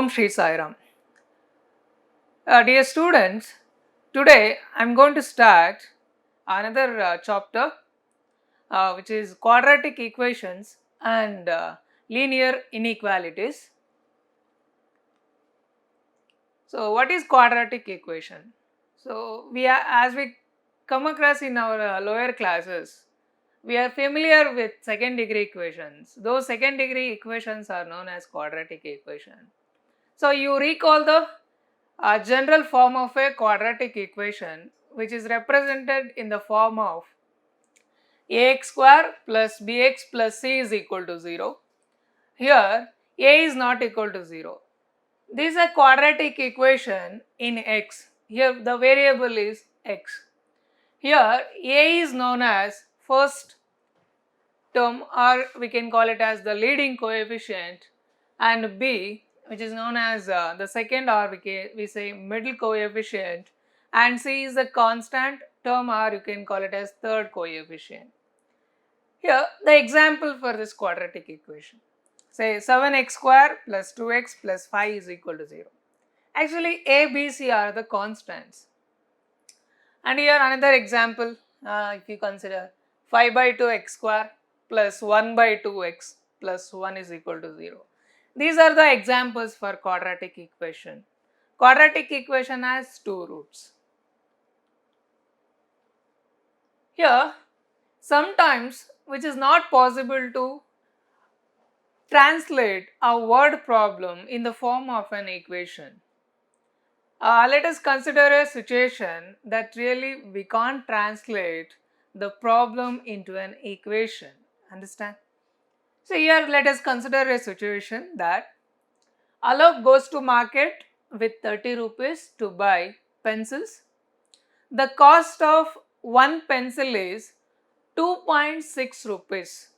Om Shri Sai Ram. Dear students, today I am going to start another chapter which is quadratic equations and linear inequalities. So, what is quadratic equation? So, as we come across in our lower classes, we are familiar with second degree equations. Those second degree equations are known as quadratic equation. So, you recall the general form of a quadratic equation, which is represented in the form of ax square plus bx plus c is equal to 0. Here a is not equal to 0. This is a quadratic equation in x. Here the variable is x. Here a is known as first term, or we can call it as the leading coefficient, and b, which is known as the second, or we say middle coefficient, and c is the constant term, or you can call it as third coefficient. Here the example for this quadratic equation, say 7x square plus 2x plus 5 is equal to 0. Actually a, b, c are the constants. And here another example, if you consider 5 by 2 x square plus 1 by 2x plus 1 is equal to 0. These are the examples for quadratic equation. Quadratic equation has two roots. Here, sometimes which is not possible to translate a word problem in the form of an equation. Let us consider a situation that really we can't translate the problem into an equation. Understand? So here let us consider a situation that Alok goes to market with 30 rupees to buy pencils. The cost of one pencil is 2.6 rupees.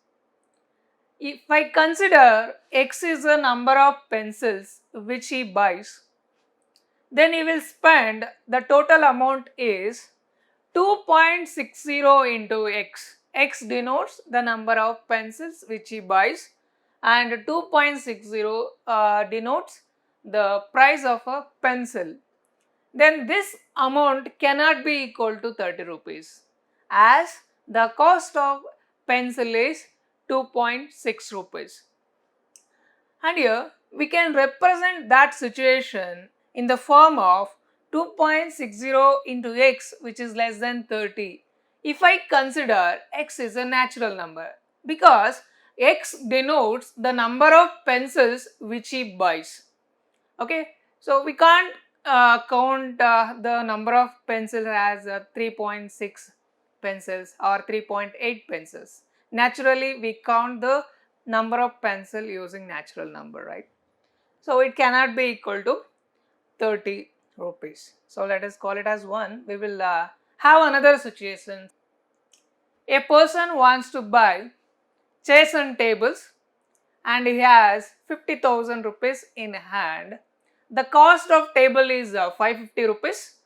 If I consider x is the number of pencils which he buys, then he will spend, the total amount is 2.60 into x. X denotes the number of pencils which he buys, and 2.60 denotes the price of a pencil. Then this amount cannot be equal to 30 rupees, as the cost of pencil is 2.6 rupees. And here we can represent that situation in the form of 2.60 into x, which is less than 30. If I consider x is a natural number, because x denotes the number of pencils which he buys. Okay, so we can't count the number of pencils as 3.6 pencils or 3.8 pencils. Naturally, we count the number of pencil using natural number, right? So it cannot be equal to 30 rupees. So let us call it as 1. We will have another situation. A person wants to buy chairs and tables, and he has 50,000 rupees in hand. The cost of table is 550 rupees,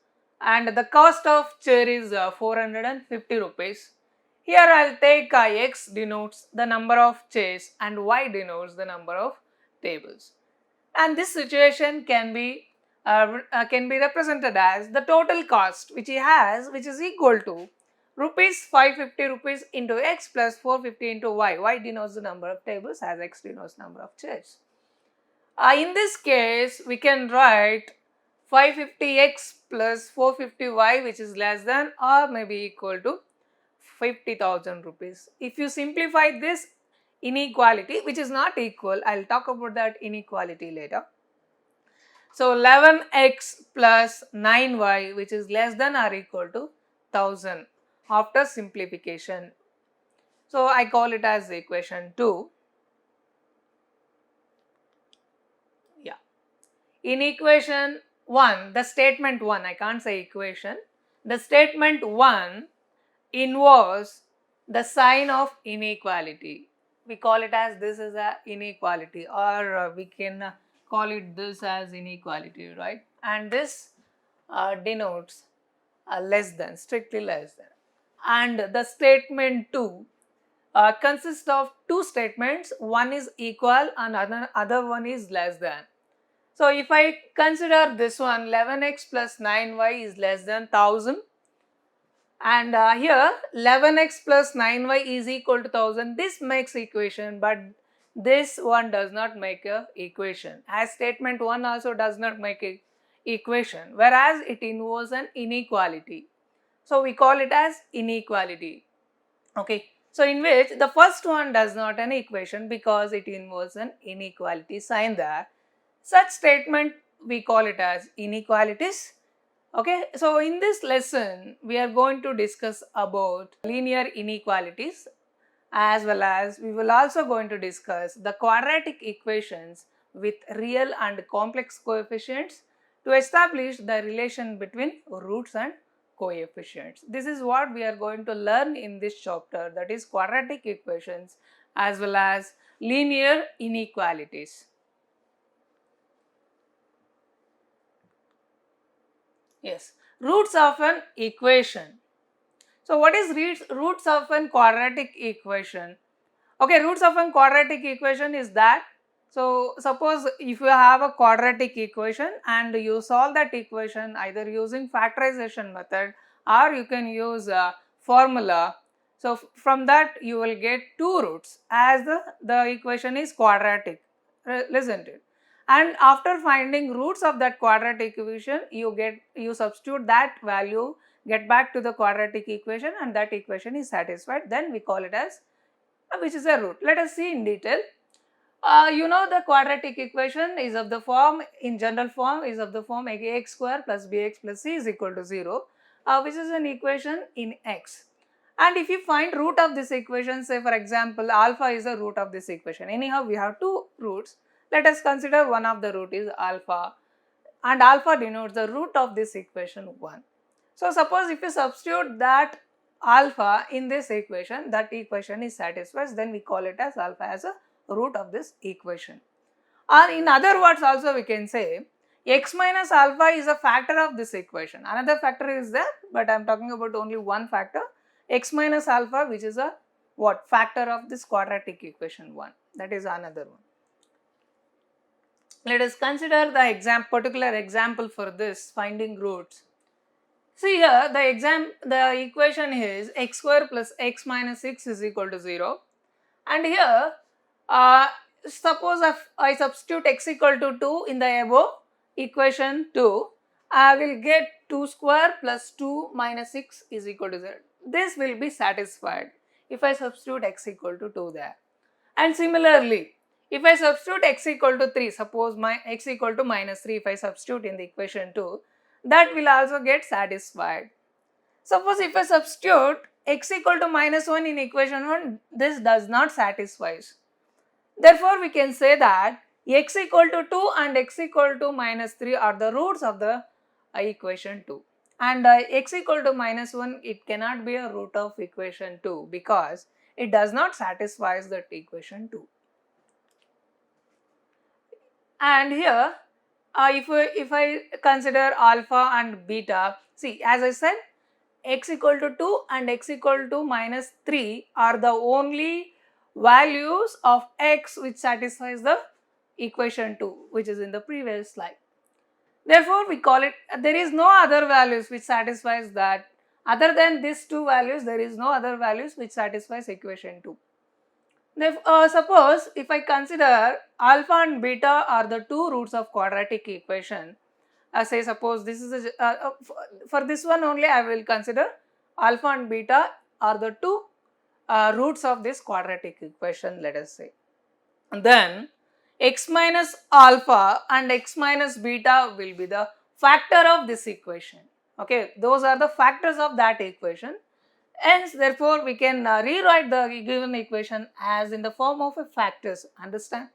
and the cost of chair is 450 rupees. Here I will take x denotes the number of chairs and y denotes the number of tables. And this situation can be represented as the total cost which he has, which is equal to rupees 550 rupees into x plus 450 into y. Y denotes the number of tables as x denotes number of chairs. In this case, we can write 550x plus 450y, which is less than or maybe equal to 50,000 rupees. If you simplify this inequality, which is not equal, I will talk about that inequality later. So 11x plus 9y, which is less than or equal to 1000 after simplification. So I call it as equation 2. Yeah. In equation 1, the statement 1, I can't say equation, the statement 1 involves the sign of inequality. We call it as this is a inequality, or we can call it this as inequality, right? And this denotes less than, strictly less than. And the statement 2 consists of two statements, one is equal and other one is less than. So if I consider this one, 11x plus 9y is less than 1000, and here 11x plus 9y is equal to 1000. This makes equation, but this one does not make a equation, as statement 1 also does not make a equation, whereas it involves an inequality. So we call it as inequality. Okay, so in which the first one does not an equation because it involves an inequality sign there. Such statement we call it as inequalities. Okay, so in this lesson we are going to discuss about linear inequalities, as well as we will also going to discuss the quadratic equations with real and complex coefficients to establish the relation between roots and coefficients. This is what we are going to learn in this chapter, that is quadratic equations as well as linear inequalities. Yes, roots of an equation. So what is roots of an quadratic equation? Okay, roots of a quadratic equation is that, so suppose if you have a quadratic equation and you solve that equation either using factorization method or you can use a formula. So from that you will get two roots as the equation is quadratic, isn't it? And after finding roots of that quadratic equation, you substitute that value, get back to the quadratic equation, and that equation is satisfied. Then we call it as which is a root. Let us see in detail. You know the quadratic equation is of the form, in general form, is of the form ax square plus bx plus c is equal to 0, which is an equation in x. And if you find root of this equation, say for example alpha is the root of this equation. Anyhow we have two roots. Let us consider one of the root is alpha, and alpha denotes the root of this equation 1. So suppose if you substitute that alpha in this equation, that equation is satisfied, then we call it as alpha as a root of this equation. Or in other words also we can say x minus alpha is a factor of this equation. Another factor is there, but I am talking about only one factor, x minus alpha, which is a what factor of this quadratic equation 1. That is another one. Let us consider the particular example for this finding roots. See here the equation is x square plus x minus 6 is equal to 0, and here suppose if I substitute x equal to 2 in the above equation 2, I will get 2 square plus 2 minus 6 is equal to 0. This will be satisfied if I substitute x equal to 2 there. And similarly, if I substitute x equal to 3, suppose my x equal to minus 3, if I substitute in the equation 2, that will also get satisfied. Suppose if I substitute x equal to minus 1 in equation 1, this does not satisfy. Therefore, we can say that x equal to 2 and x equal to minus 3 are the roots of the equation 2. And x equal to minus 1, it cannot be a root of equation 2 because it does not satisfy that equation 2. And here if I consider alpha and beta, see as I said x equal to 2 and x equal to minus 3 are the only values of x which satisfies the equation 2, which is in the previous slide. Therefore, we call it, there is no other values which satisfies that. Other than these two values, there is no other values which satisfies equation 2. Suppose if I consider alpha and beta are the two roots of quadratic equation, say suppose this is for this one only I will consider alpha and beta are the two roots of this quadratic equation, let us say. Then x minus alpha and x minus beta will be the factor of this equation. Okay, those are the factors of that equation. Hence, therefore, we can rewrite the given equation as in the form of a factors. Understand?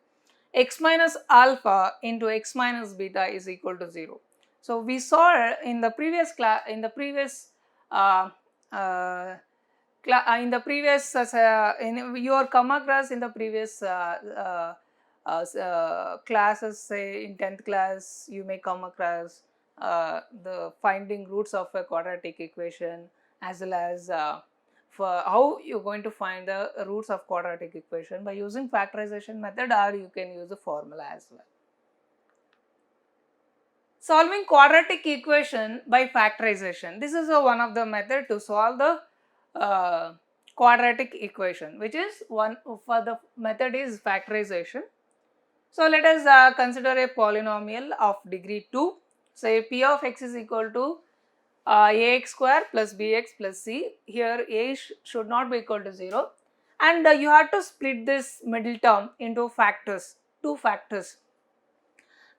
X minus alpha into x minus beta is equal to 0. So we saw in the previous class, in the previous you are come across in the previous classes, say in 10th class, you may come across the finding roots of a quadratic equation, as well as for how you're going to find the roots of quadratic equation by using factorization method, or you can use the formula as well. Solving quadratic equation by factorization. This is one of the method to solve the quadratic equation, which is one for the method is factorization. So let us consider a polynomial of degree 2. Say p of x is equal to ax square plus bx plus c. Here a should not be equal to 0, and you have to split this middle term into factors, 2 factors.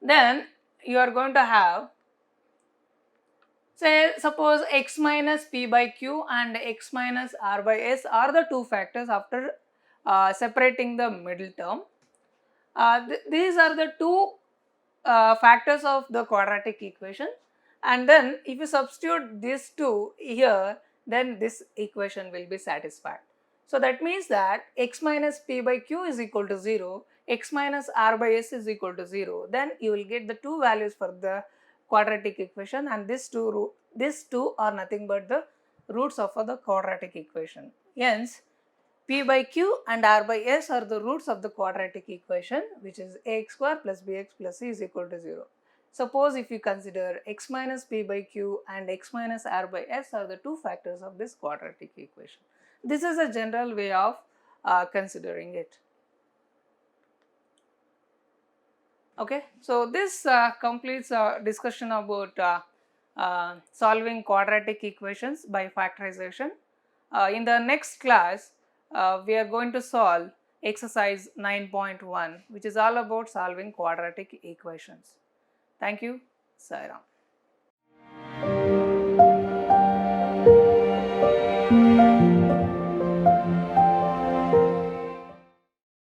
Then you are going to have, say, suppose x minus p by q and x minus r by s are the 2 factors after separating the middle term. These are the 2 factors of the quadratic equation, and then if you substitute these 2 here, then this equation will be satisfied. So that means that x minus p by q is equal to 0, x minus r by s is equal to 0, then you will get the 2 values for the quadratic equation, and these two are nothing but the roots of the quadratic equation. Hence, p by q and r by s are the roots of the quadratic equation, which is ax square plus bx plus c is equal to 0. Suppose if you consider x minus p by q and x minus r by s are the 2 factors of this quadratic equation. This is a general way of considering it. Okay, so this completes our discussion about solving quadratic equations by factorization. In the next class, we are going to solve exercise 9.1, which is all about solving quadratic equations. Thank you. Sairam.